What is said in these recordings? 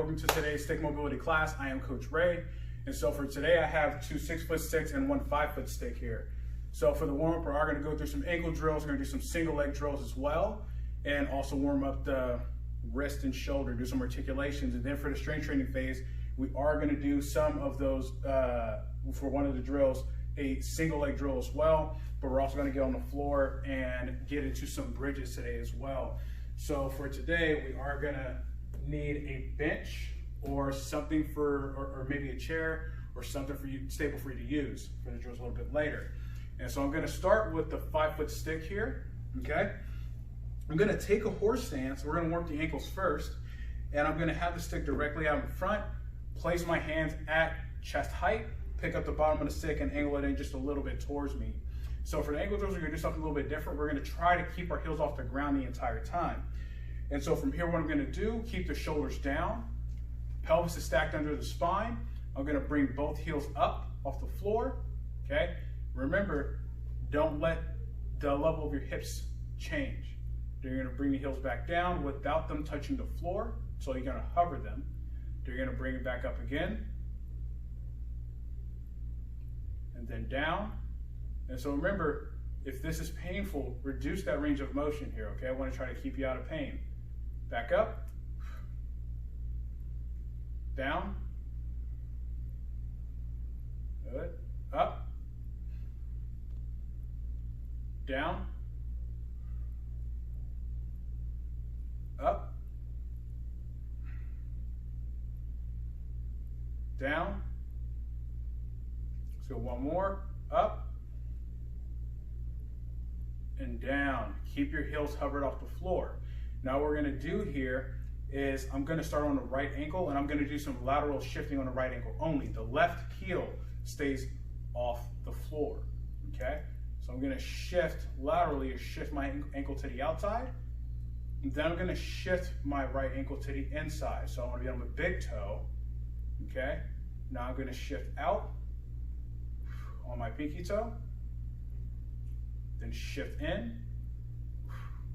welcome to today's stick mobility class. I am Coach Ray, and so for today I have 2 6-foot sticks and 1 5-foot stick here. So for the warm-up, we are going to go through some ankle drills, we're going to do some single leg drills as well, and also warm up the wrist and shoulder, do some articulations, and then for the strength training phase, we are going to do some of those, for one of the drills, a single leg drill as well, but we're also going to get on the floor and get into some bridges today as well. So for today, we are going to need a bench or something or maybe a chair or something for you, stable for you to use for the drills a little bit later. And so I'm going to start with the 5-foot stick here, okay? I'm going to take a horse stance. We're going to work the ankles first, and I'm going to have the stick directly out in front, place my hands at chest height, pick up the bottom of the stick and angle it in just a little bit towards me. So for the ankle drills, we're going to do something a little bit different. We're going to try to keep our heels off the ground the entire time. And so from here, what I'm going to do, keep the shoulders down, pelvis is stacked under the spine. I'm going to bring both heels up off the floor, okay? Remember, don't let the level of your hips change. You're going to bring the heels back down without them touching the floor, so you're going to hover them. You're going to bring it back up again, and then down. And so remember, if this is painful, reduce that range of motion here, okay? I want to try to keep you out of pain. Back up, down, good, up, down, up, down. Let's go one more, up, and down. Keep your heels hovered off the floor. Now what we're going to do here is I'm going to start on the right ankle and I'm going to do some lateral shifting on the right ankle only. The left heel stays off the floor, okay? So I'm going to shift laterally or shift my ankle to the outside, and then I'm going to shift my right ankle to the inside. So I'm going to be on the big toe, okay? Now I'm going to shift out on my pinky toe, then shift in,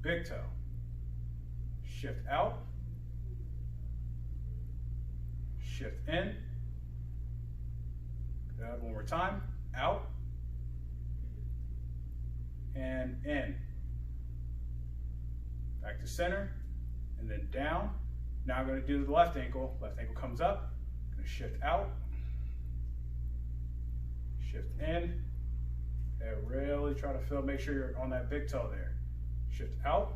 big toe, shift out, shift in, good, one more time, out, and in, back to center, and then down. Now I'm going to do the left ankle comes up, I'm going to shift out, shift in, okay, really try to make sure you're on that big toe there, shift out,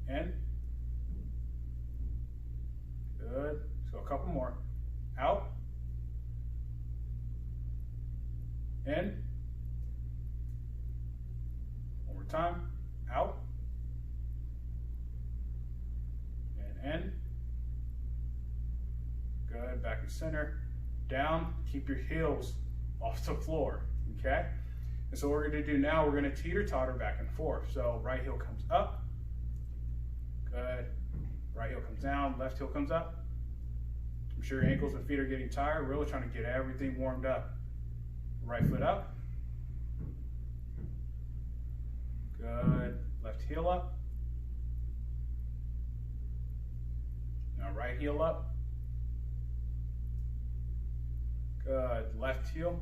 in, good, so a couple more, out, in, one more time, out, and in, good, back in center, down, keep your heels off the floor, okay? And so what we're going to do now, we're going to teeter-totter back and forth. So right heel comes up, good, right heel comes down, left heel comes up. I'm sure your ankles and feet are getting tired, really trying to get everything warmed up. Right foot up, good, left heel up, now right heel up, good, left heel,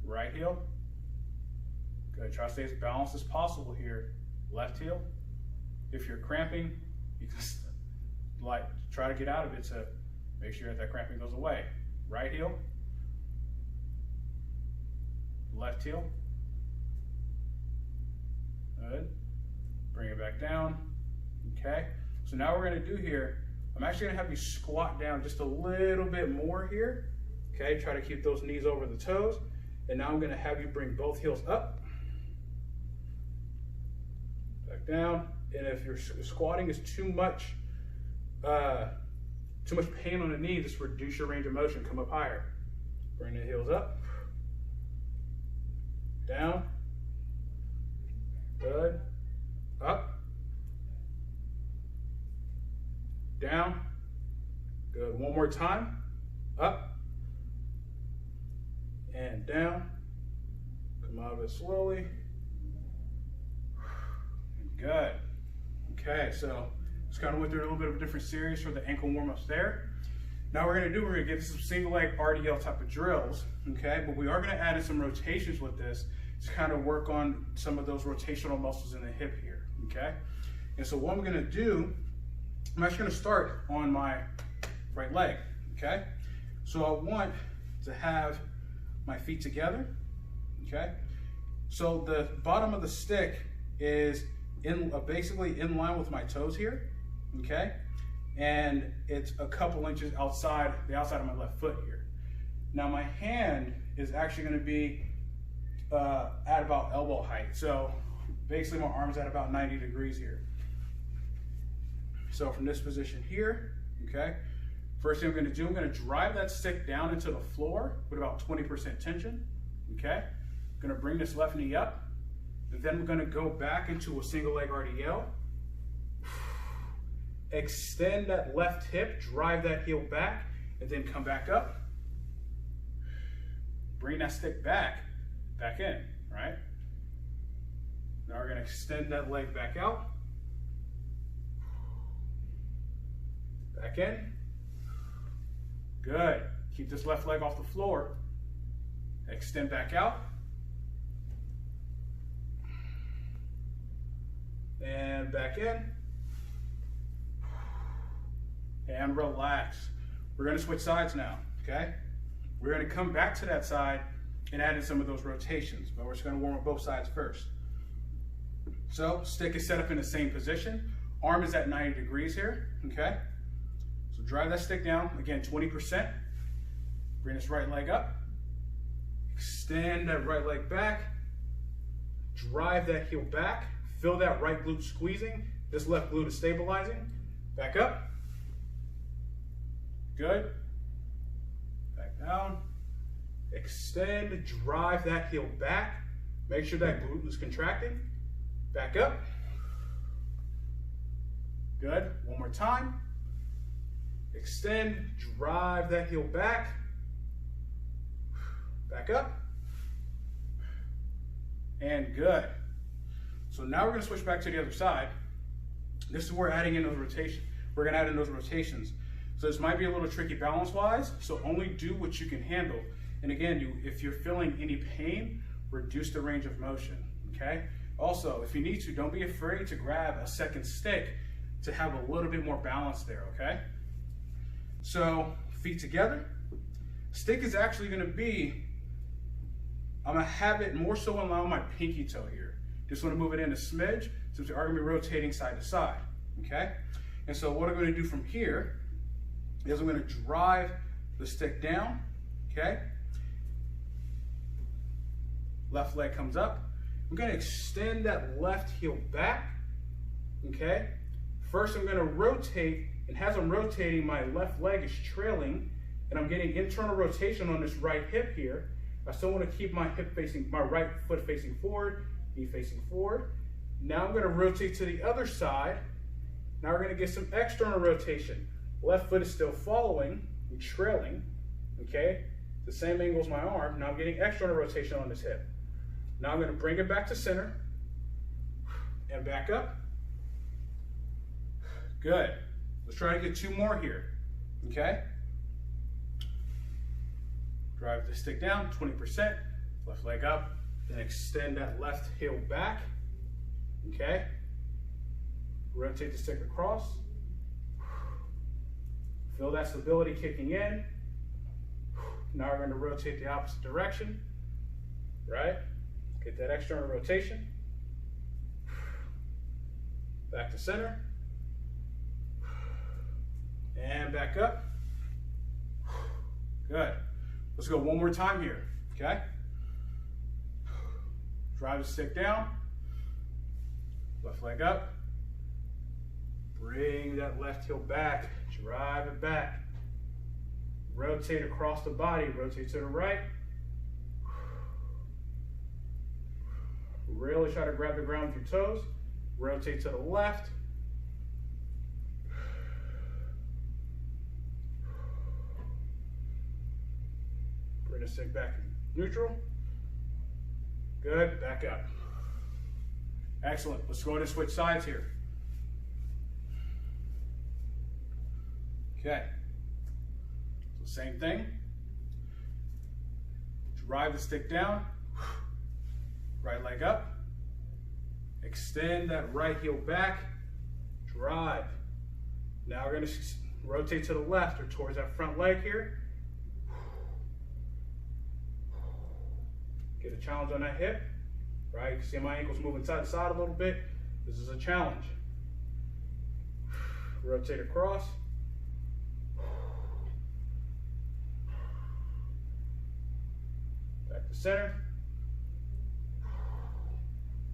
right heel, good, try to stay as balanced as possible here, left heel. If you're cramping, you just try to get out of it to make sure that cramping goes away. Right heel, left heel, good, bring it back down, okay? So now what we're gonna do here, I'm actually gonna have you squat down just a little bit more here, okay? Try to keep those knees over the toes, and now I'm gonna have you bring both heels up, back down, and if your squatting is too much pain on the knee, just reduce your range of motion, come up higher. Bring the heels up, down, good, up, down, good, one more time, up, and down, come out of it slowly, Good. Okay, so just kind of went through a little bit of a different series for the ankle warm-ups there. Now we're gonna get some single leg RDL type of drills, okay? But we are gonna add in some rotations with this to kind of work on some of those rotational muscles in the hip here, okay? And so what I'm gonna do, I'm actually gonna start on my right leg, okay? So I want to have my feet together, okay? So the bottom of the stick is basically in line with my toes here, okay? And it's a couple inches outside, the outside of my left foot here. Now my hand is actually gonna be at about elbow height. So basically my arm's at about 90 degrees here. So from this position here, okay, first thing I'm gonna do, I'm gonna drive that stick down into the floor with about 20% tension, okay? I'm gonna bring this left knee up, and then we're gonna go back into a single leg RDL. Extend that left hip, drive that heel back, and then come back up. Bring that stick back in, right? Now we're gonna extend that leg back out. Back in. Good. Keep this left leg off the floor. Extend back out. And back in. And relax. We're gonna switch sides now, okay? We're gonna come back to that side and add in some of those rotations, but we're just gonna warm up both sides first. So, stick is set up in the same position. Arm is at 90 degrees here, okay? So drive that stick down, again, 20%. Bring this right leg up. Extend that right leg back. Drive that heel back. Feel that right glute squeezing. This left glute is stabilizing. Back up. Good. Back down. Extend, drive that heel back. Make sure that glute is contracting. Back up. Good. One more time. Extend, drive that heel back. Back up. And good. So now we're going to switch back to the other side. This is where we're adding in those rotations. We're going to add in those rotations. So this might be a little tricky balance-wise, so only do what you can handle. And again, if you're feeling any pain, reduce the range of motion, okay? Also, if you need to, don't be afraid to grab a second stick to have a little bit more balance there, okay? So, feet together. Stick is actually gonna be, I'm gonna have it more so in line with my pinky toe here. Just wanna move it in a smidge, since we are gonna be rotating side to side, okay? And so what I'm gonna do from here is I'm gonna drive the stick down, okay? Left leg comes up. I'm gonna extend that left heel back, okay? First I'm gonna rotate, and as I'm rotating, my left leg is trailing, and I'm getting internal rotation on this right hip here. I still wanna keep my right foot facing forward, knee facing forward. Now I'm gonna rotate to the other side. Now we're gonna get some external rotation. Left foot is still following and trailing, okay? The same angle as my arm. Now I'm getting external rotation on this hip. Now I'm gonna bring it back to center and back up. Good. Let's try to get two more here, okay? Drive the stick down, 20%, left leg up, then extend that left heel back, okay? Rotate the stick across. Feel that stability kicking in. Now we're going to rotate the opposite direction, right? Get that external rotation. Back to center. And back up. Good. Let's go one more time here, okay? Drive the stick down. Left leg up. Bring that left heel back. Drive it back. Rotate across the body. Rotate to the right. Really try to grab the ground with your toes. Rotate to the left. Bring the stick back in neutral. Good. Back up. Excellent. Let's go ahead and switch sides here. Okay. So same thing. Drive the stick down. Right leg up. Extend that right heel back. Drive. Now we're going to rotate to the left or towards that front leg here. Get a challenge on that hip. Right? You can see my ankles moving side to side a little bit. This is a challenge. Rotate across. Back to center.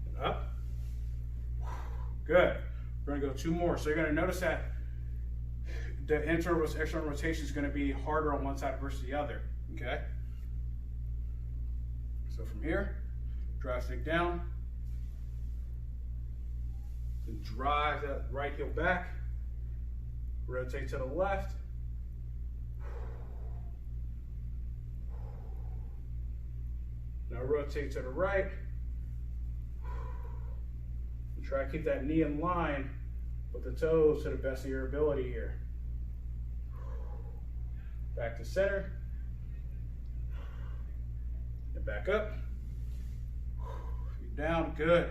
And up. Good. We're going to go 2 more. So you're going to notice that the internal versus external rotation is going to be harder on one side versus the other. Okay? So from here, drive stick down. Then drive that right heel back. Rotate to the left. Now rotate to the right. And try to keep that knee in line with the toes to the best of your ability here. Back to center. And back up. Feet down. Good.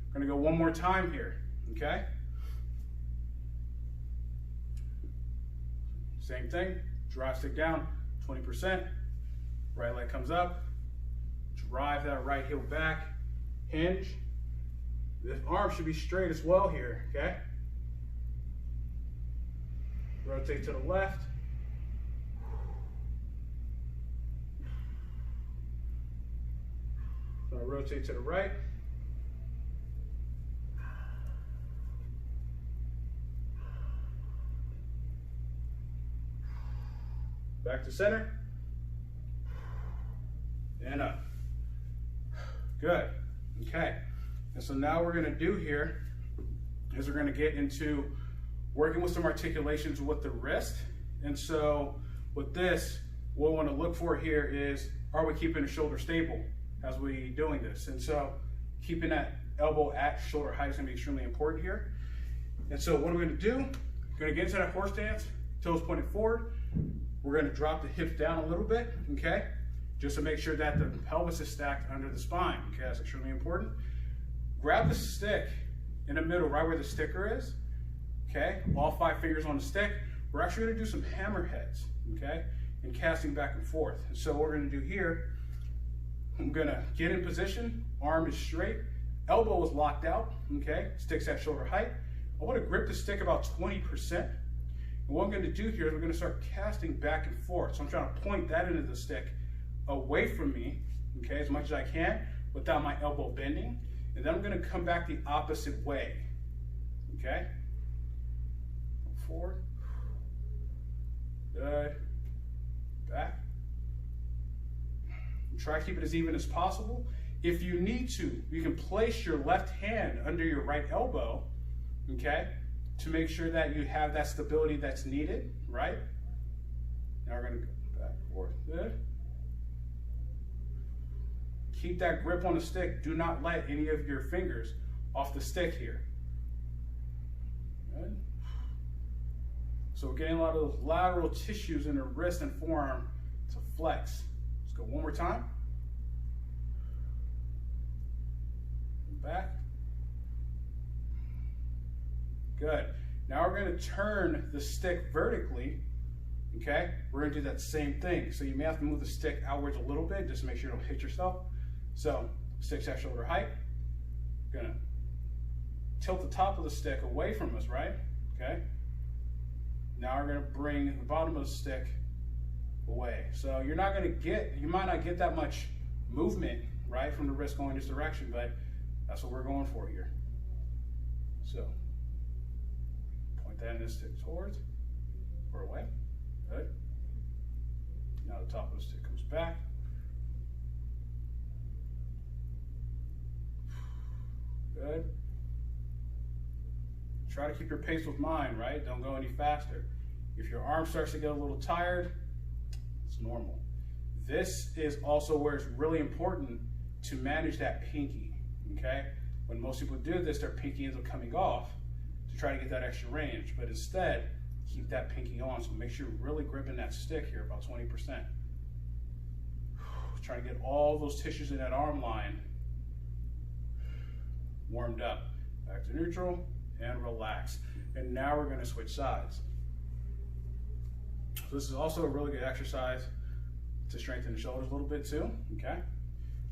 We're going to go one more time here. Okay? Same thing. Drive stick down 20%. Right leg comes up. Drive that right heel back. Hinge. This arm should be straight as well here. Okay? Rotate to the left. Now rotate to the right. Back to center. And up. Good. Okay. And so now what we're going to do here is we're going to get into working with some articulations with the wrist. And so with this, what we want to look for here is, are we keeping the shoulder stable as we doing this? And so keeping that elbow at shoulder height is going to be extremely important here. And so what we're going to do, we're going to get into that horse stance, toes pointed forward. We're going to drop the hips down a little bit, okay? Just to make sure that the pelvis is stacked under the spine, okay? That's extremely important. Grab the stick in the middle, right where the sticker is, okay? All 5 fingers on the stick. We're actually going to do some hammerheads, okay? And casting back and forth. And so what we're going to do here, I'm going to get in position, arm is straight, elbow is locked out, okay? Stick's at shoulder height. I want to grip the stick about 20%. And what I'm going to do here is we're going to start casting back and forth. So I'm trying to point that into the stick away from me, okay, as much as I can without my elbow bending. And then I'm going to come back the opposite way, okay? Forward. Good. Back. And try to keep it as even as possible. If you need to, you can place your left hand under your right elbow, okay, to make sure that you have that stability that's needed, right? Now we're going to go back, forth. Good. Keep that grip on the stick. Do not let any of your fingers off the stick here. Good. So we're getting a lot of those lateral tissues in the wrist and forearm to flex. Let's go one more time. Back. Good. Now we're going to turn the stick vertically. Okay? We're going to do that same thing. So you may have to move the stick outwards a little bit just to make sure you don't hit yourself. So, stick's at shoulder height. We're going to tilt the top of the stick away from us, right? Okay? Now we're going to bring the bottom of the stick away. So you're not going to get, you might not get that much movement, right, from the wrist going this direction, but that's what we're going for here. So, point that in the stick towards or away. Good. Now the top of the stick comes back. Good. Try to keep your pace with mine, right? Don't go any faster. If your arm starts to get a little tired, it's normal. This is also where it's really important to manage that pinky, okay? When most people do this, their pinky ends up coming off to try to get that extra range, but instead, keep that pinky on. So make sure you're really gripping that stick here, about 20%. Try to get all those tissues in that arm line warmed up. Back to neutral and relax. And now we're going to switch sides. So this is also a really good exercise to strengthen the shoulders a little bit too, okay?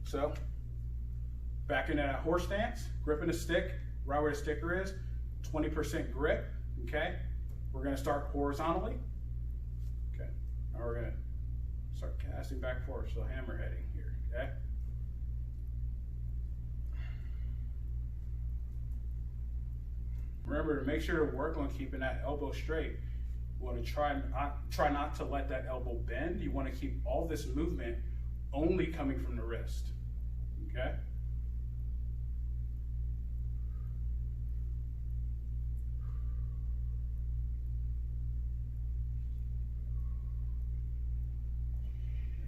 So back into that horse stance, gripping the stick right where the sticker is, 20% grip, okay? We're going to start horizontally. Okay, now we're going to start casting back forward, so hammerheading here, okay? Remember to make sure to work on keeping that elbow straight. You want to try not to let that elbow bend. You want to keep all this movement only coming from the wrist, okay?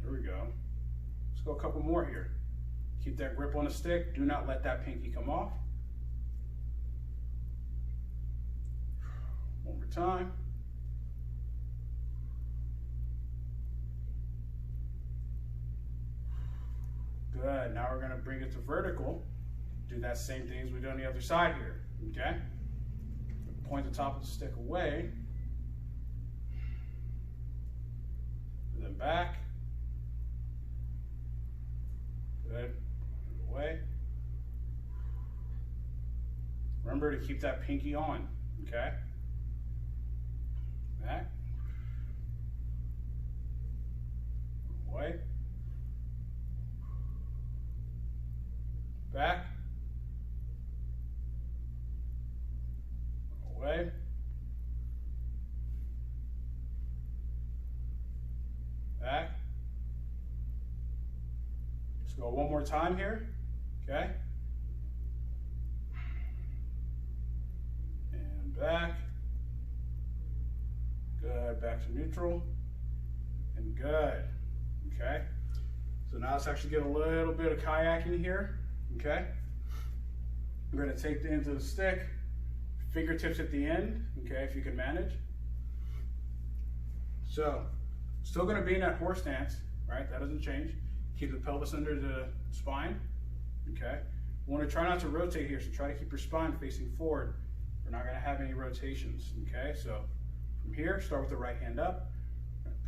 There we go. Let's go a couple more here. Keep that grip on the stick. Do not let that pinky come off. One more time. Good. Now we're going to bring it to vertical. Do that same thing as we do on the other side here. Okay? Point the top of the stick away. And then back. Good. Away. Remember to keep that pinky on. Okay? Back. Away. Back. Away. Back. Let's go one more time here. Okay? And back. Good. Back to neutral. And good. Okay? So now let's actually get a little bit of kayaking here. Okay? We're going to take the ends of the stick, fingertips at the end, okay, if you can manage. So, still going to be in that horse stance, right? That doesn't change. Keep the pelvis under the spine, okay? We want to try not to rotate here, so try to keep your spine facing forward. We're not going to have any rotations, okay? So, from here, start with the right hand up.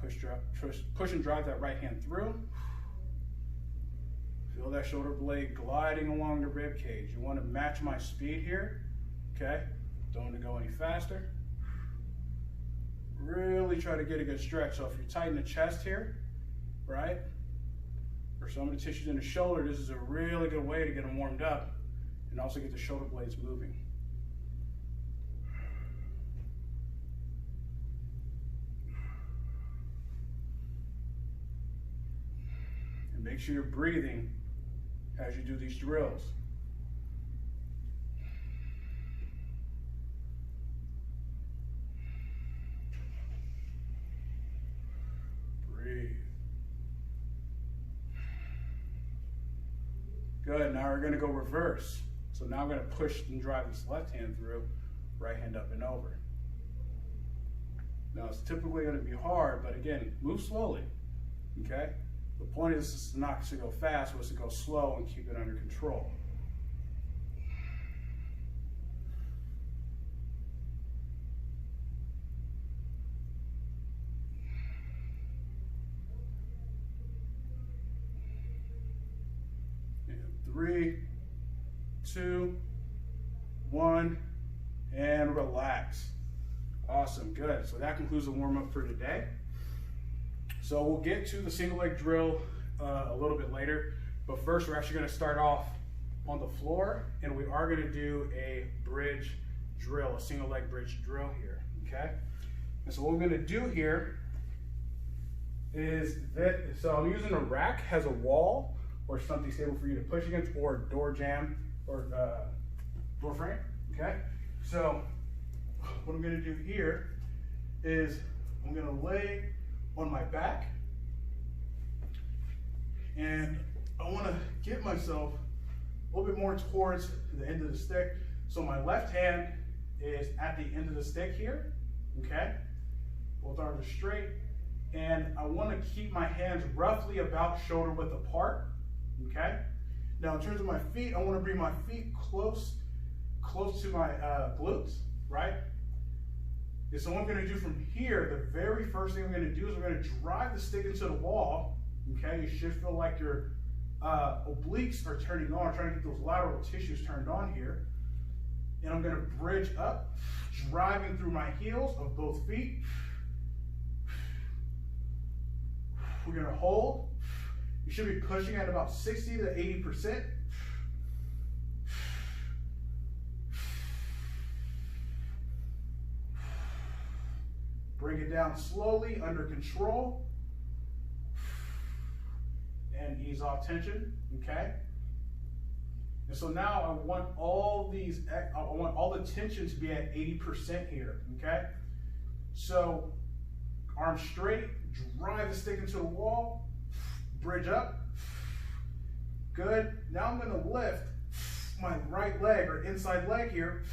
Push and drive that right hand through. Feel that shoulder blade gliding along the rib cage. You want to match my speed here, okay? Don't want to go any faster. Really try to get a good stretch. So if you tighten the chest here, right, or some of the tissues in the shoulder, this is a really good way to get them warmed up and also get the shoulder blades moving. And make sure you're breathing as you do these drills. Breathe. Good, now we're going to go reverse. So now I'm going to push and drive this left hand through, right hand up and over. Now it's typically going to be hard, but again, move slowly, okay? The point is not to go fast, but to go slow and keep it under control. And 3, 2, 1, and relax. Awesome, good. So that concludes the warm-up for today. So we'll get to the single leg drill a little bit later, but first we're actually going to start off on the floor, and we are going to do a bridge drill, a single leg bridge drill here, okay? And so what we're going to do here is that, so I'm using a rack, has a wall or something stable for you to push against, or a door jamb or door frame, okay? So what I'm going to do here is I'm going to lay on my back, and I want to get myself a little bit more towards the end of the stick. So my left hand is at the end of the stick here, okay? Both arms are straight. And I want to keep my hands roughly about shoulder width apart, okay? Now in terms of my feet, I want to bring my feet close to my glutes, right? And so what I'm going to do from here, the very first thing I'm going to do is I'm going to drive the stick into the wall, okay? You should feel like your obliques are turning on, trying to get those lateral tissues turned on here. And I'm going to bridge up, driving through my heels of both feet. We're going to hold. You should be pushing at about 60 to 80%. Bring it down slowly, under control. And ease off tension, okay? And so now I want all the tension to be at 80% here, okay? So arms straight, drive the stick into the wall, bridge up, good. Now I'm gonna lift my right leg or inside leg here,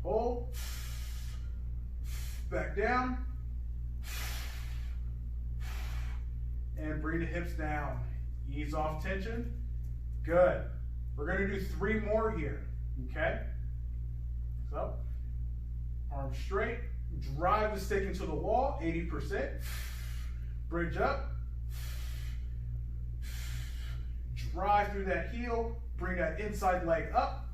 hold, back down, and bring the hips down. Ease off tension. Good. We're going to do 3 more here, okay? So, arms straight, drive the stick into the wall, 80%. Bridge up. Drive through that heel, bring that inside leg up.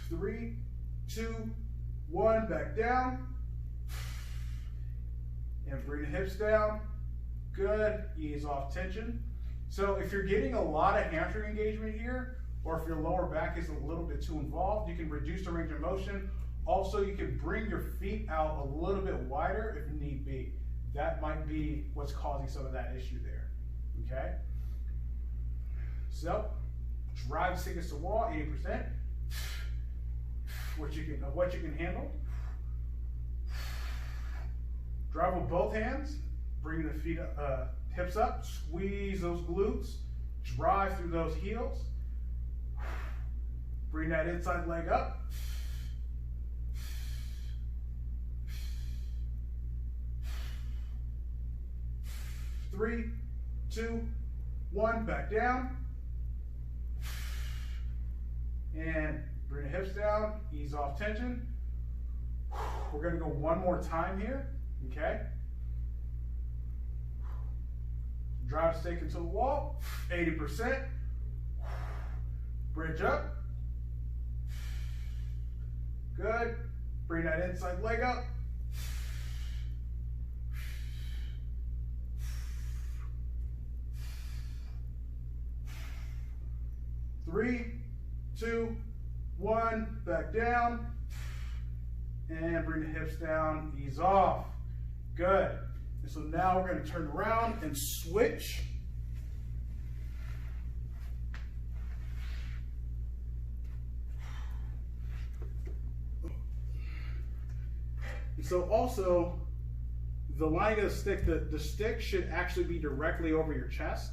Three, 2, 1, back down. And bring the hips down. Good. Ease off tension. So if you're getting a lot of hamstring engagement here, or if your lower back is a little bit too involved, you can reduce the range of motion. Also, you can bring your feet out a little bit wider if need be. That might be what's causing some of that issue there. Okay? So, drive the stick against the wall, 80%. What you can handle. Drive with both hands, bring the feet hips up, squeeze those glutes, drive through those heels, bring that inside leg up, 3, 2, 1, back down, and bring the hips down, ease off tension. We're going to go one more time here, okay? Drive the stick into the wall, 80%. Bridge up. Good. Bring that inside leg up. Three, 2, 1, back down, and bring the hips down, ease off. Good. And so now we're going to turn around and switch. And so also, the line of the stick, the stick should actually be directly over your chest,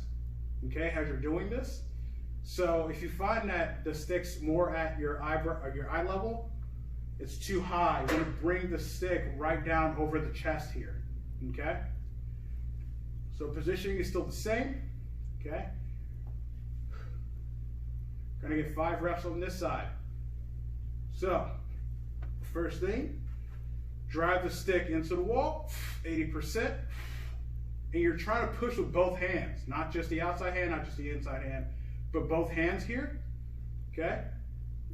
okay, as you're doing this. So if you find that the stick's more at your eye level, it's too high, you're going to bring the stick right down over the chest here, okay? So positioning is still the same, okay? Going to get 5 reps on this side. So, first thing, drive the stick into the wall, 80%, and you're trying to push with both hands, not just the outside hand, not just the inside hand, but both hands here, okay?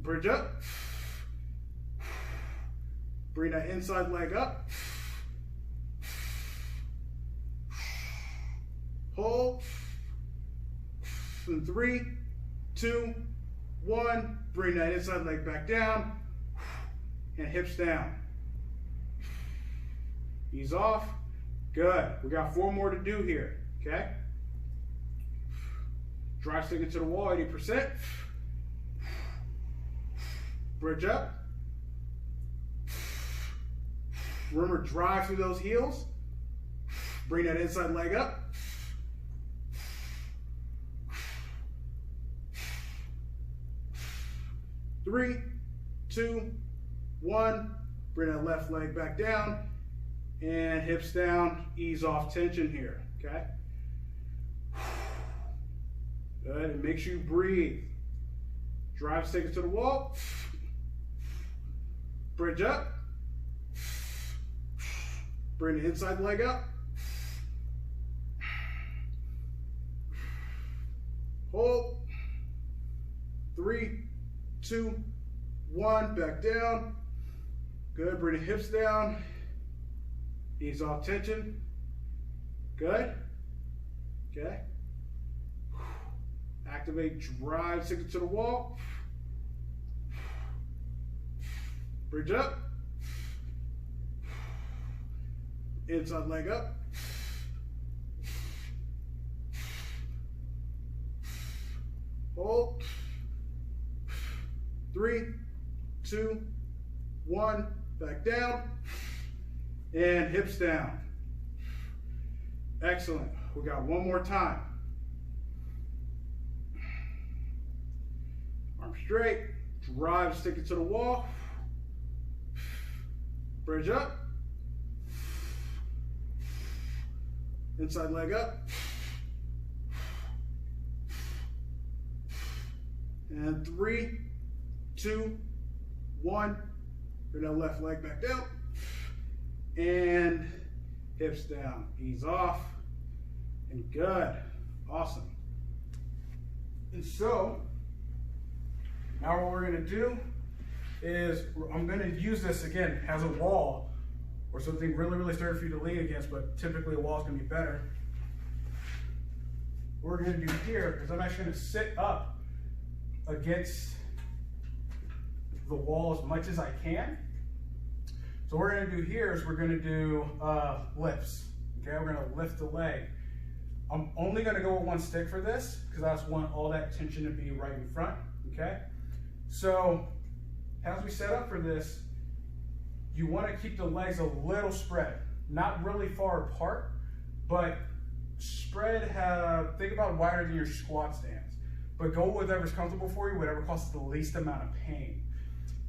Bridge up. Bring that inside leg up. Hold. And 3, 2, 1. Bring that inside leg back down. And hips down. Ease off. Good. We got 4 more to do here, okay? Drive stick into the wall, 80%. Bridge up. Remember, drive through those heels. Bring that inside leg up. 3, 2, 1. Bring that left leg back down. And hips down. Ease off tension here, okay? Good, and make sure you breathe. Drive, stick it to the wall. Bridge up. Bring the inside leg up. Hold. 3, 2, 1. Back down. Good. Bring the hips down. Ease off tension. Good. Okay. Activate, drive, stick it to the wall. Bridge up. Inside leg up. Hold. 3, 2, 1. Back down. And hips down. Excellent. We got one more time. Arm straight. Drive, stick it to the wall. Bridge up. Inside leg up. And 3, 2, 1. Bring that left leg back down. And hips down. Ease off. And good. Awesome. And so, now what we're going to do is I'm going to use this again as a wall or something really sturdy for you to lean against, but typically a wall is going to be better. What we're going to do here is I'm actually going to sit up against the wall as much as I can. So what we're going to do here is we're going to do lifts. Okay, we're going to lift the leg. I'm only going to go with one stick for this because I just want all that tension to be right in front. Okay, so as we set up for this, you want to keep the legs a little spread, not really far apart, but spread. Think about wider than your squat stance, but go with whatever's comfortable for you, whatever causes the least amount of pain.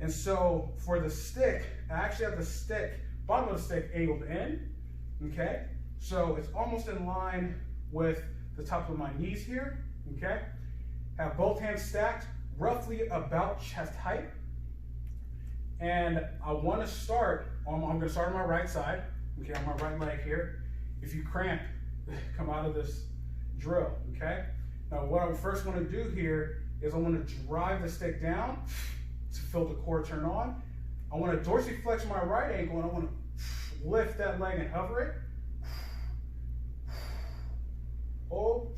And so for the stick, I actually have the stick, bottom of the stick angled in, okay? So it's almost in line with the top of my knees here, okay? Have both hands stacked, roughly about chest height. And I want to start, I'm going to start on my right side, okay, on my right leg here. If you cramp, come out of this drill, okay? Now what I first want to do here is I want to drive the stick down to feel the core turn on. I want to dorsiflex my right ankle and I want to lift that leg and hover it. Hold.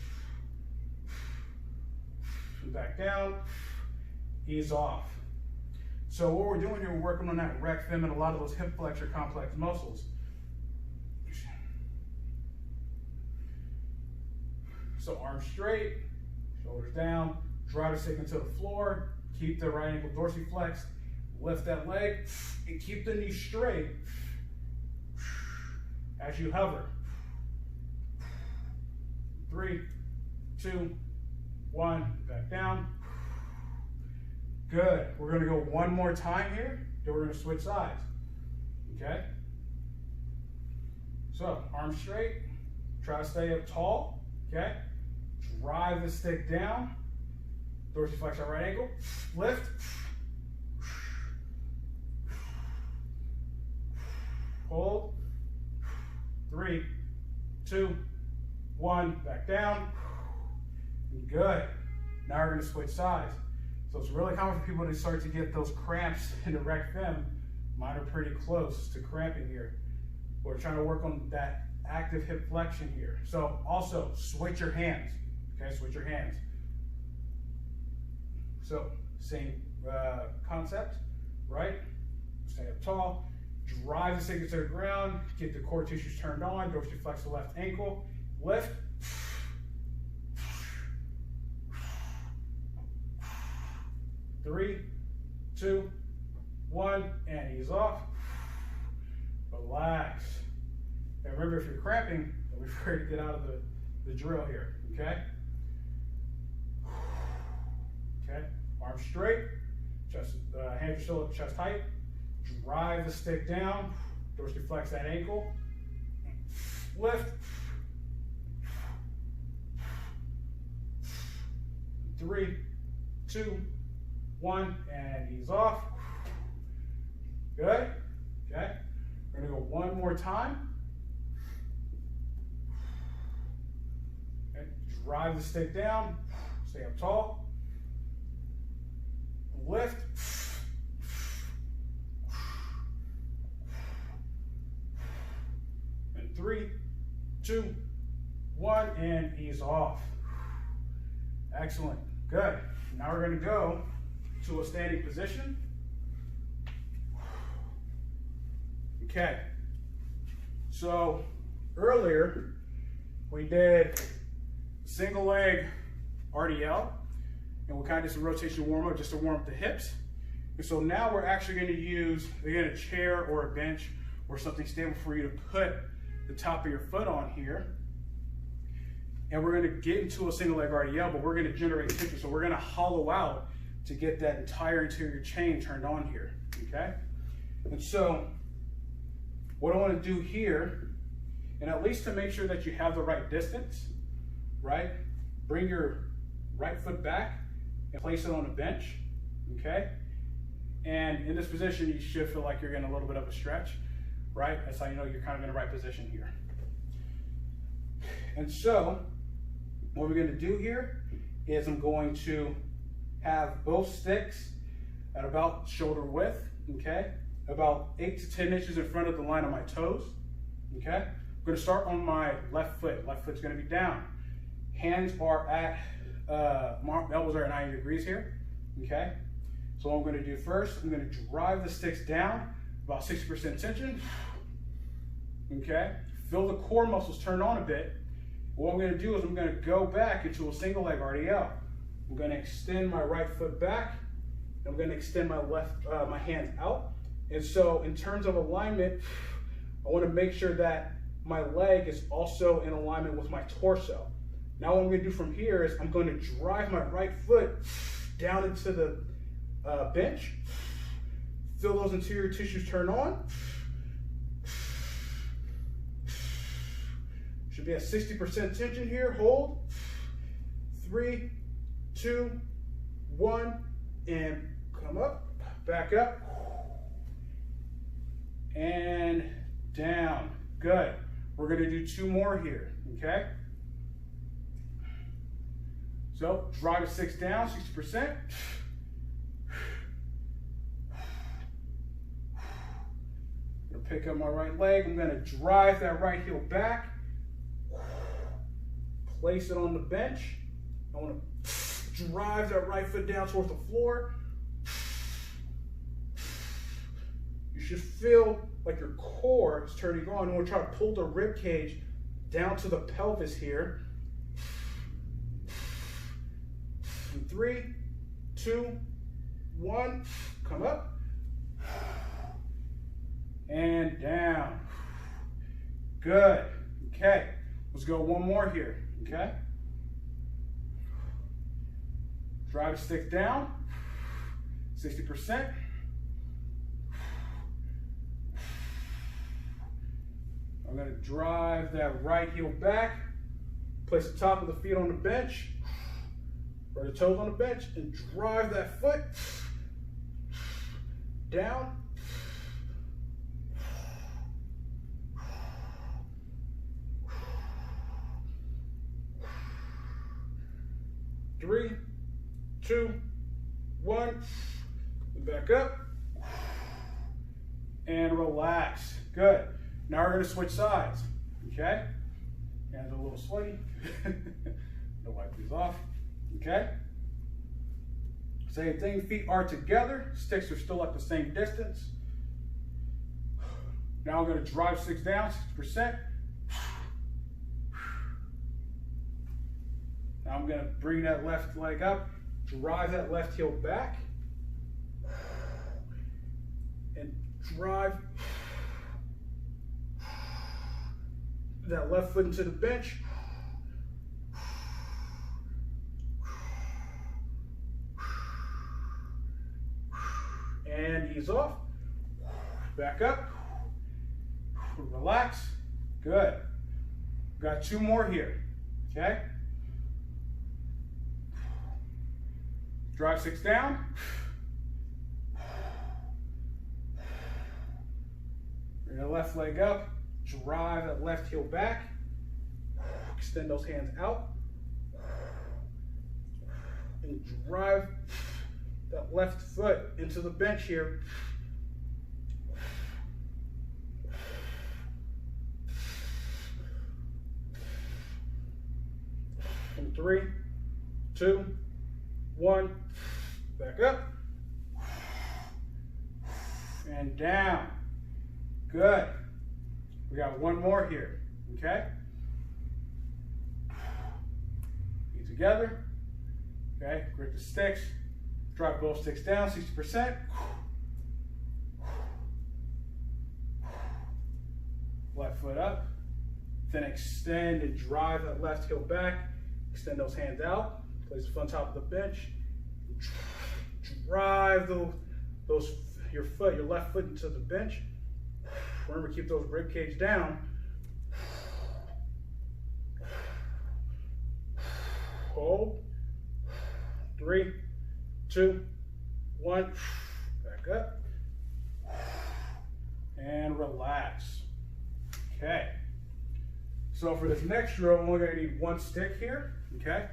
Back down. Ease off. So what we're doing here, we're working on that rec fem and a lot of those hip flexor complex muscles. So arms straight, shoulders down, drive the stick into the floor, keep the right ankle dorsiflexed, lift that leg, and keep the knee straight as you hover. 3, 2, 1, back down. Good. We're going to go one more time here, then we're going to switch sides. Okay? So, arms straight, try to stay up tall. Okay? Drive the stick down, dorsiflex our right ankle, lift, hold, 3, 2, 1, back down. Good. Now we're going to switch sides. So it's really common for people to start to get those cramps in the rec fem. Mine are pretty close to cramping here. We're trying to work on that active hip flexion here. So also switch your hands. Okay, switch your hands. So same concept, right? Stay up tall, drive the stick to the ground, get the core tissues turned on, dorsiflex the left ankle, lift. 3, 2, 1, and ease off. Relax. And remember, if you're cramping, don't be afraid to get out of the drill here, okay? Okay, arms straight, chest, hands are still at chest height. Drive the stick down, dorsally flex that ankle. Lift. 3, 2, 1, and ease off. Good. Okay. We're going to go one more time. Okay. Drive the stick down. Stay up tall. Lift. And 3, 2, 1, and ease off. Excellent. Good. Now we're going to go to a standing position. Okay. So earlier we did single leg RDL, and we kind of did some rotation warm up just to warm up the hips. And so now we're actually going to use, again, a chair or a bench or something stable for you to put the top of your foot on here. And we're going to get into a single leg RDL, but we're going to generate tension. So we're going to hollow out to get that entire interior chain turned on here, okay? And so what I want to do here, and at least to make sure that you have the right distance, right? Bring your right foot back and place it on a bench, okay? And in this position, you should feel like you're getting a little bit of a stretch, right? That's how you know you're kind of in the right position here. And so what we're going to do here is I'm going to have both sticks at about shoulder width, okay? About 8 to 10 inches in front of the line of my toes, okay? I'm going to start on my left foot. Left foot's going to be down. Hands are at, elbows are at 90 degrees here, okay? So what I'm going to do first, I'm going to drive the sticks down, about 60% tension, okay? Feel the core muscles turn on a bit. What I'm going to do is I'm going to go back into a single leg RDL. I'm going to extend my right foot back. I'm going to extend my hands out. And so in terms of alignment, I want to make sure that my leg is also in alignment with my torso. Now what I'm going to do from here is I'm going to drive my right foot down into the bench. Feel those interior tissues turn on. Should be at 60% tension here. Hold. 3, 2, 1, and come up, back up, and down. Good. We're going to do 2 more here, okay? So drive the sticks down, 60%. I'm going to pick up my right leg. I'm going to drive that right heel back. Place it on the bench. I want to drive that right foot down towards the floor. You should feel like your core is turning on. And we'll try to pull the rib cage down to the pelvis here. 3, 2, 1, come up and down. Good. Okay, let's go one more here. Okay, drive the stick down, 60%. I'm going to drive that right heel back, place the top of the feet on the bench, or the toes on the bench, and drive that foot down. Three, 2, 1, and back up, and relax. Good. Now we're going to switch sides, okay? Hands are a little sweaty. I'll wipe these off, okay? Same thing, feet are together, sticks are still at the same distance. Now I'm going to drive sticks down, 60%. Now I'm going to bring that left leg up, drive that left heel back, and drive that left foot into the bench. And ease off. Back up. Relax. Good. Got 2 more here. Okay? Drive 6 down. Bring the left leg up. Drive that left heel back. Extend those hands out. And drive that left foot into the bench here. In 3, 2, 1, back up. And down. Good. We got 1 more here, okay? Feet together, okay? Grip the sticks. Drop both sticks down, 60%. Left foot up. Then extend and drive that left heel back. Extend those hands out. Place the foot on top of the bench. Drive your left foot into the bench. Remember, keep those rib cage down. Hold. 3, 2, 1. Back up. And relax. Okay. So for this next drill, I'm only going to need 1 stick here. Okay.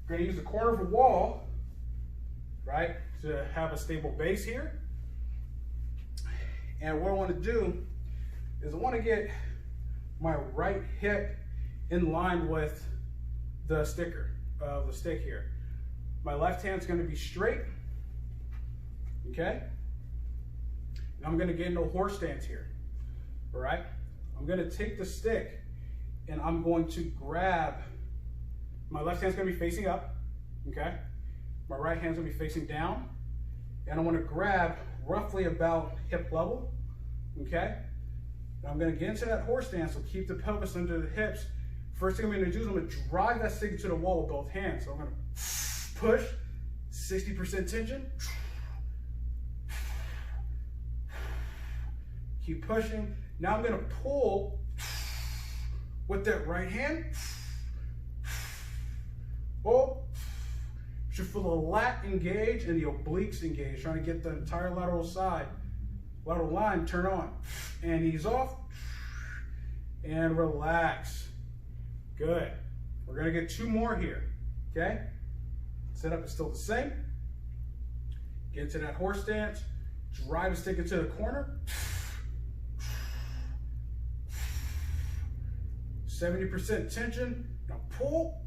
We're going to use the corner of a wall, right, to have a stable base here. And what I want to do is I want to get my right hip in line with the stick here. My left hand's going to be straight, okay? And I'm going to get into a horse stance here, all right? I'm going to take the stick and I'm going to grab, my left hand's going to be facing up, okay? My right hand's going to be facing down, and I want to grab roughly about hip level, okay? And I'm going to get into that horse stance, so keep the pelvis under the hips. First thing I'm going to do is I'm going to drive that stick into the wall with both hands. So I'm going to push, 60% tension. Keep pushing. Now I'm going to pull with that right hand. Pull. You should feel the lat engage and the obliques engage, trying to get the entire lateral line turn on. And ease off. And relax. Good. We're going to get 2 more here. Okay? Setup is still the same. Get into that horse stance. Drive the stick into the corner. 70% tension. Now pull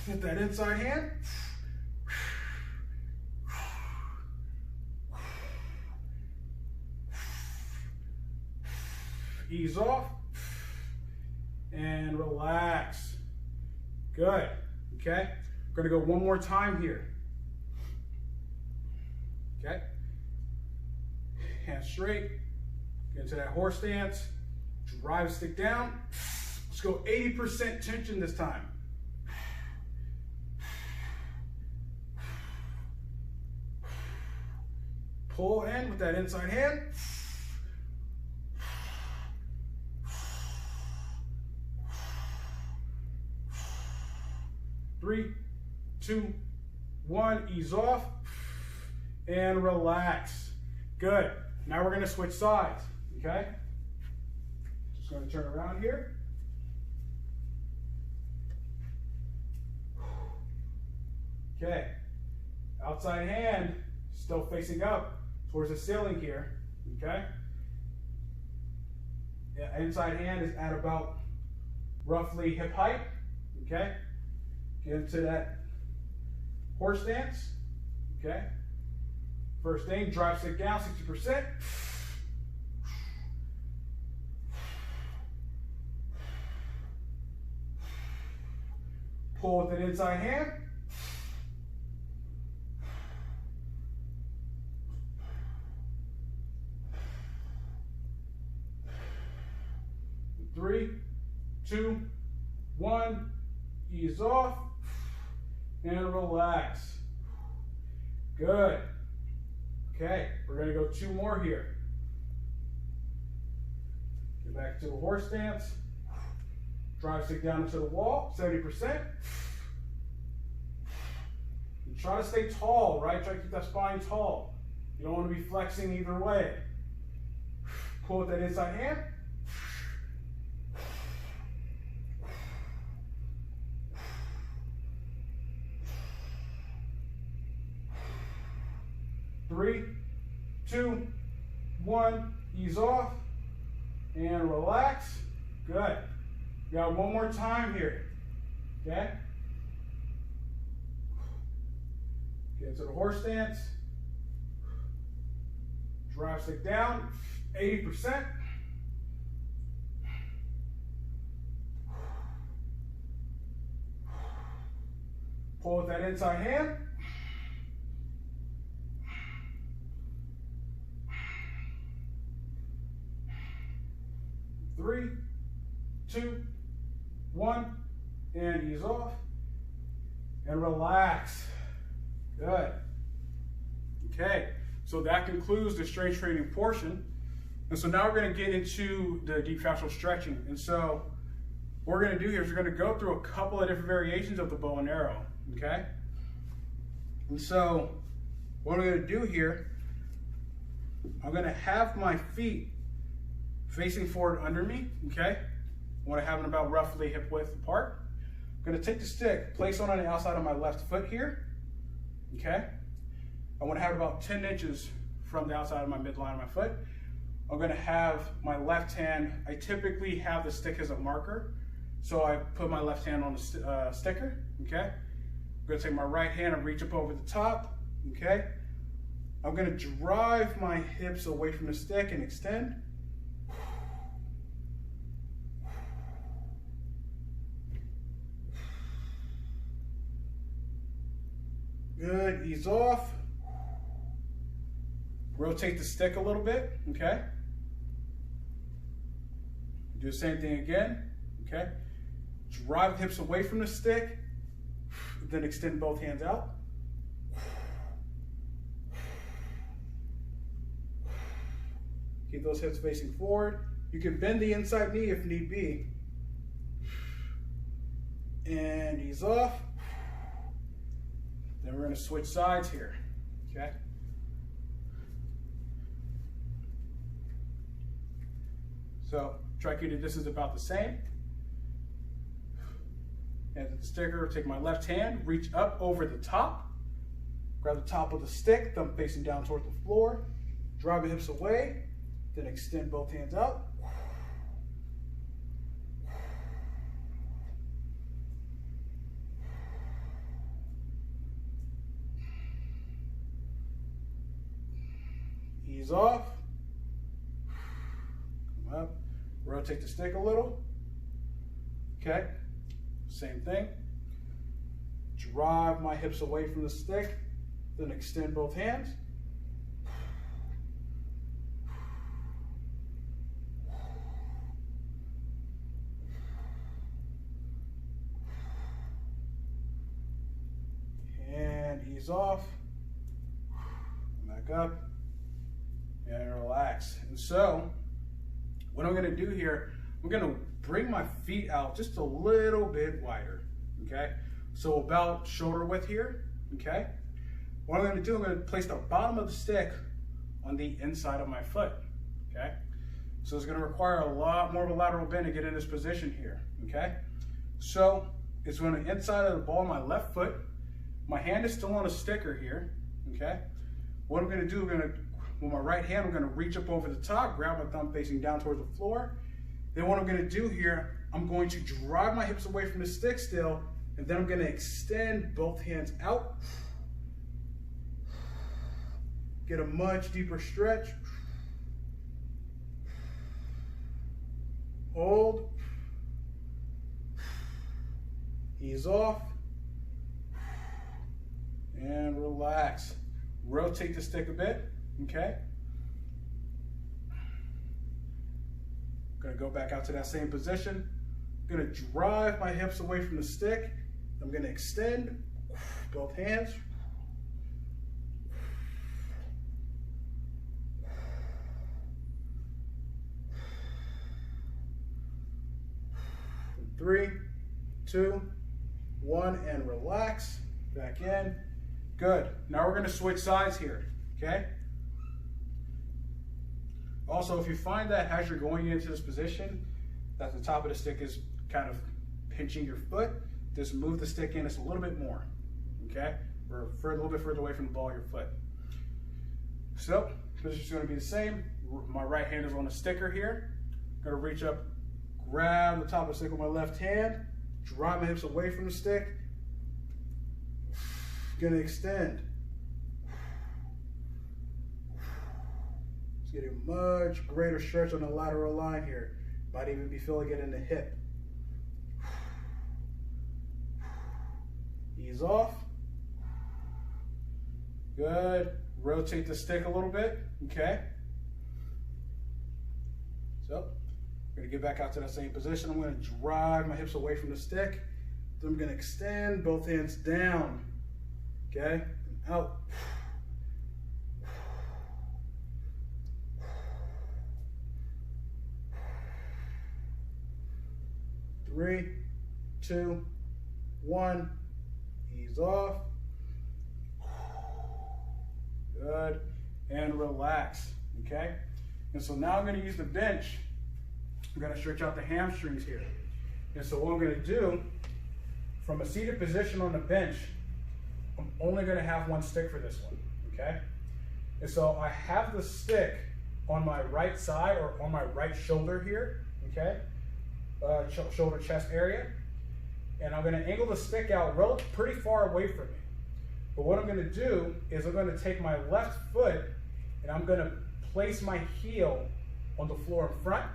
with that inside hand. Ease off and relax. Good. Okay? We're going to go 1 more time here. Okay? Hands straight. Get into that horse stance. Drive the stick down. Let's go 80% tension this time. Pull in with that inside hand. Three, 2, 1, ease off and relax. Good. Now we're going to switch sides, okay? Just going to turn around here. Okay. Outside hand still facing up towards the ceiling here, okay? Yeah, inside hand is at about roughly hip height, okay? Get into that horse stance, okay? First thing, drive stick down, 60%. Pull with an inside hand. 3, 2, 1, ease off, and relax. Good. Okay, we're gonna go 2 more here. Get back to a horse stance. Drive stick down into the wall, 70%. And try to stay tall, right? Try to keep that spine tall. You don't want to be flexing either way. Pull with that inside hand. Three, 2, 1, ease off and relax. Good. We got one more time here. Okay? Get into the horse stance. Drive stick down, 80%. Pull with that inside hand. Three, 2, 1, and ease off. And relax. Good. Okay, so that concludes the strength training portion. And so now we're going to get into the deep fascial stretching. And so what we're going to do here is we're going to go through a couple of different variations of the bow and arrow. Okay? And so what I'm going to do here, I'm going to have my feet facing forward under me. Okay? I want to have them about roughly hip width apart. I'm going to take the stick, place it on the outside of my left foot here. Okay? I want to have it about 10 inches from the outside of my midline of my foot. I'm going to have my left hand, I typically have the stick as a marker, so I put my left hand on the sticker. Okay? I'm going to take my right hand and reach up over the top. Okay? I'm going to drive my hips away from the stick and extend. Good, ease off. Rotate the stick a little bit, okay? Do the same thing again, okay? Drive the hips away from the stick, then extend both hands out. Keep those hips facing forward. You can bend the inside knee if need be. And ease off. Then we're going to switch sides here, okay? So try to keep the distance about the same. And the sticker, take my left hand, reach up over the top, grab the top of the stick, thumb facing down toward the floor, drive the hips away, then extend both hands out. Ease off, come up, rotate the stick a little, okay, same thing, drive my hips away from the stick, then extend both hands, and ease off, back up, and relax. And so what I'm going to do here, I'm going to bring my feet out just a little bit wider, okay? So about shoulder width here, okay? What I'm going to do, I'm going to place the bottom of the stick on the inside of my foot, okay? So it's going to require a lot more of a lateral bend to get in this position here, okay? So it's going to inside of the ball of my left foot. My hand is still on a sticker here, okay? What I'm going to do, with my right hand, I'm going to reach up over the top, grab my thumb facing down towards the floor. Then what I'm going to do here, I'm going to drive my hips away from the stick still, and then I'm going to extend both hands out. Get a much deeper stretch. Hold. Ease off. And relax. Rotate the stick a bit. Okay. I'm gonna go back out to that same position. I'm gonna drive my hips away from the stick. I'm gonna extend both hands. Three, two, one, and relax. Back in. Good. Now we're going to switch sides here, okay? Also, if you find that as you're going into this position, that the top of the stick is kind of pinching your foot, just move the stick in just a little bit more, okay? Or a little bit further away from the ball of your foot. So, position is going to be the same. My right hand is on the sticker here. I'm going to reach up, grab the top of the stick with my left hand, drive my hips away from the stick. Going to extend. It's getting much greater stretch on the lateral line here. Might even be feeling it in the hip. Ease off. Good. Rotate the stick a little bit. Okay. So, I'm going to get back out to that same position. I'm going to drive my hips away from the stick. Then I'm going to extend both hands down. Okay, and out. Three, two, one. Ease off. Good. And relax. Okay? And so now I'm going to use the bench. I'm going to stretch out the hamstrings here. And so what I'm going to do, from a seated position on the bench, I'm only going to have one stick for this one, okay? And so I have the stick on my right side or on my right shoulder here, okay? Shoulder chest area. And I'm going to angle the stick out pretty far away from me. But what I'm going to do is I'm going to take my left foot and I'm going to place my heel on the floor in front,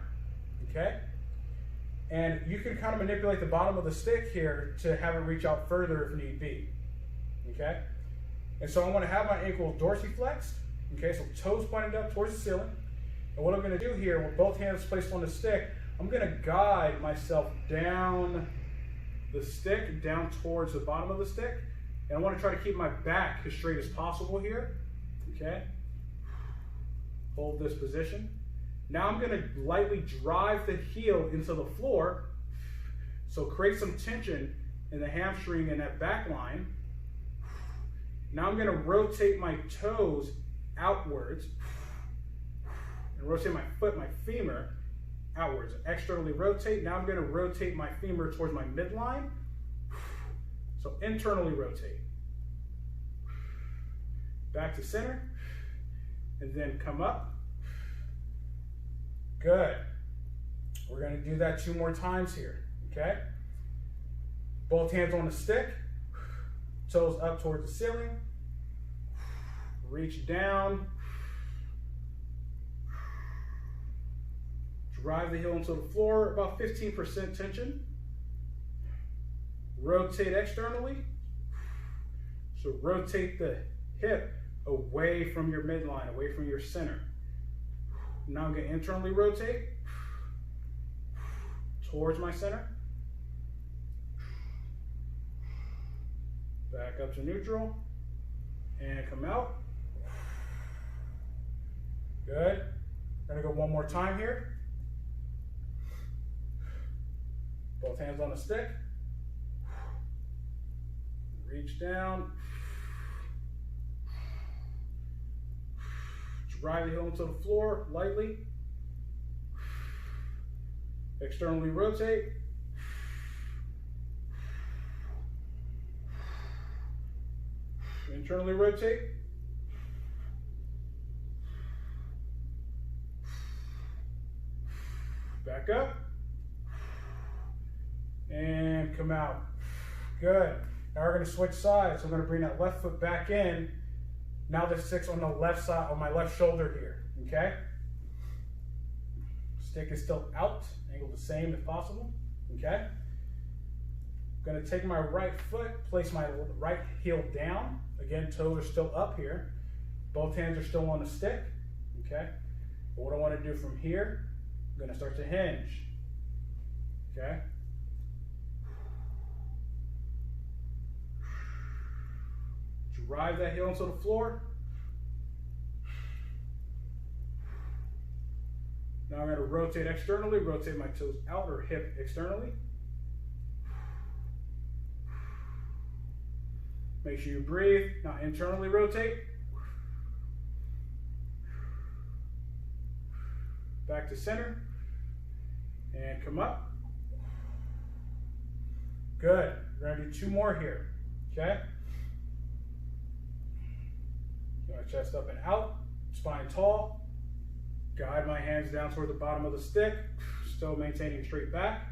okay? And you can kind of manipulate the bottom of the stick here to have it reach out further if need be. Okay, and so I want to have my ankle dorsiflexed, okay, so toes pointed up towards the ceiling. And what I'm going to do here, with both hands placed on the stick, I'm going to guide myself down the stick, down towards the bottom of the stick. And I want to try to keep my back as straight as possible here, okay. Hold this position. Now I'm going to lightly drive the heel into the floor, so create some tension in the hamstring and that back line. Now I'm going to rotate my toes outwards and rotate my foot, my femur, outwards. Externally rotate. Now I'm going to rotate my femur towards my midline. So internally rotate. Back to center. And then come up. Good. We're going to do that 2 more times here. Okay? Both hands on the stick. Toes up towards the ceiling. Reach down. Drive the heel into the floor, about 15% tension. Rotate externally. So rotate the hip away from your midline, away from your center. Now I'm going to internally rotate towards my center. Back up to neutral and come out. Good. Gonna go one more time here. Both hands on the stick. Reach down. Drive the heel into the floor lightly. Externally rotate. Internally rotate. Back up. And come out. Good. Now we're going to switch sides. So I'm going to bring that left foot back in. Now the stick's on the left side, on my left shoulder here. Okay? Stick is still out. Angle the same if possible. Okay? I'm going to take my right foot, place my right heel down. Again, toes are still up here. Both hands are still on the stick. Okay? But what I want to do from here I'm going to start to hinge. Okay? Drive that heel into the floor. Now I'm going to rotate externally, rotate my toes out or hip externally. Make sure you breathe. Now internally rotate. Back to center. And come up. Good. We're going to do 2 more here. Okay? Get my chest up and out. Spine tall. Guide my hands down toward the bottom of the stick. Still maintaining straight back.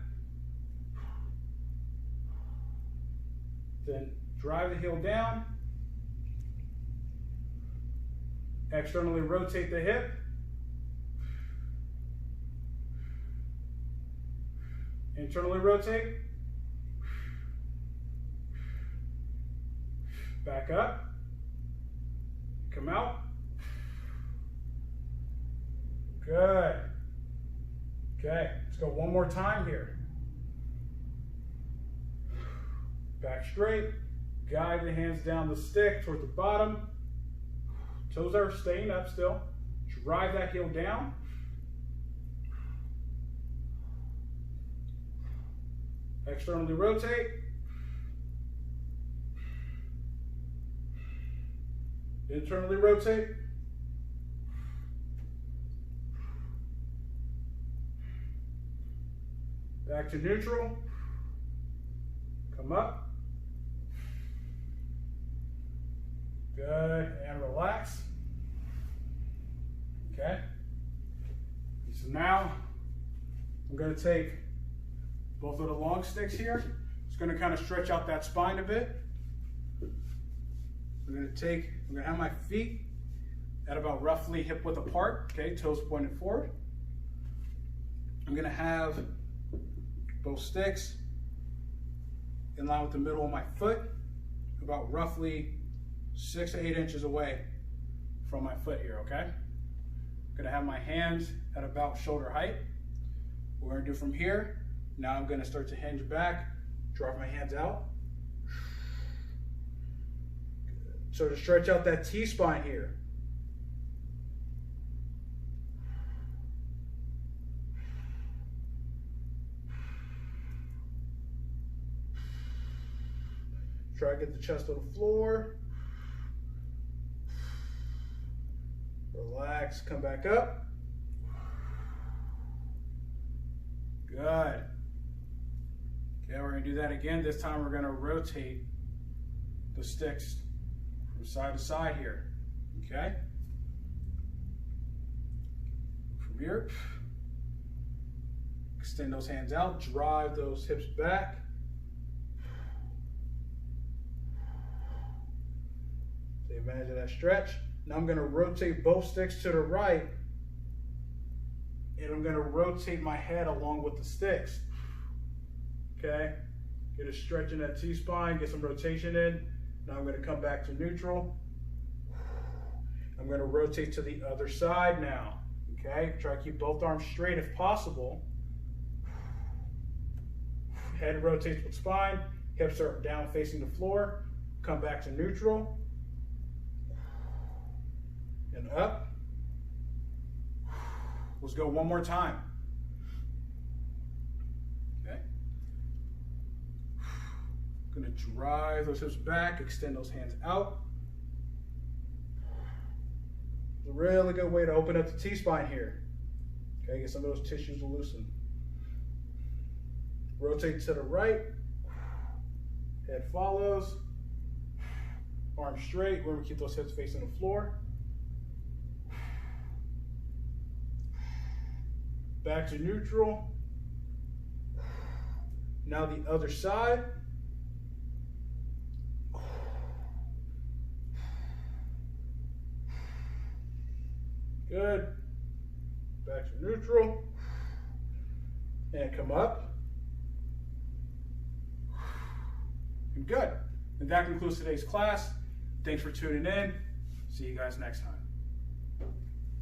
Then drive the heel down. Externally rotate the hip. Internally rotate. Back up. Come out. Good. Okay, let's go one more time here. Back straight. Guide the hands down the stick toward the bottom. Toes are staying up still. Drive that heel down. Externally rotate. Internally rotate. Back to neutral. Come up. Good, and relax. Okay. So now I'm going to take both of the long sticks here. It's going to kind of stretch out that spine a bit. I'm going to have my feet at about roughly hip width apart. Okay, toes pointed forward. I'm going to have both sticks in line with the middle of my foot, about roughly 6 to 8 inches away from my foot here, okay? I'm gonna have my hands at about shoulder height. What we're gonna do from here, now I'm gonna start to hinge back, drive my hands out. So to stretch out that T-spine here. Try to get the chest on the floor. Relax, come back up. Good. Okay, we're gonna do that again. This time we're gonna rotate the sticks from side to side here, okay? From here, extend those hands out, drive those hips back. Take advantage of that stretch. Now I'm gonna rotate both sticks to the right, and I'm gonna rotate my head along with the sticks. Okay? Get a stretch in that T-spine, get some rotation in. Now I'm gonna come back to neutral. I'm gonna rotate to the other side now. Okay? Try to keep both arms straight if possible. Head rotates with spine, hips are down facing the floor. Come back to neutral. And up. Let's go one more time. Okay. Gonna drive those hips back, extend those hands out. It's a really good way to open up the T-spine here. Okay, get some of those tissues to loosen. Rotate to the right. Head follows. Arms straight. Remember, keep those hips facing the floor. Back to neutral. Now the other side. Good. Back to neutral. And come up. And good. And that concludes today's class. Thanks for tuning in. See you guys next time.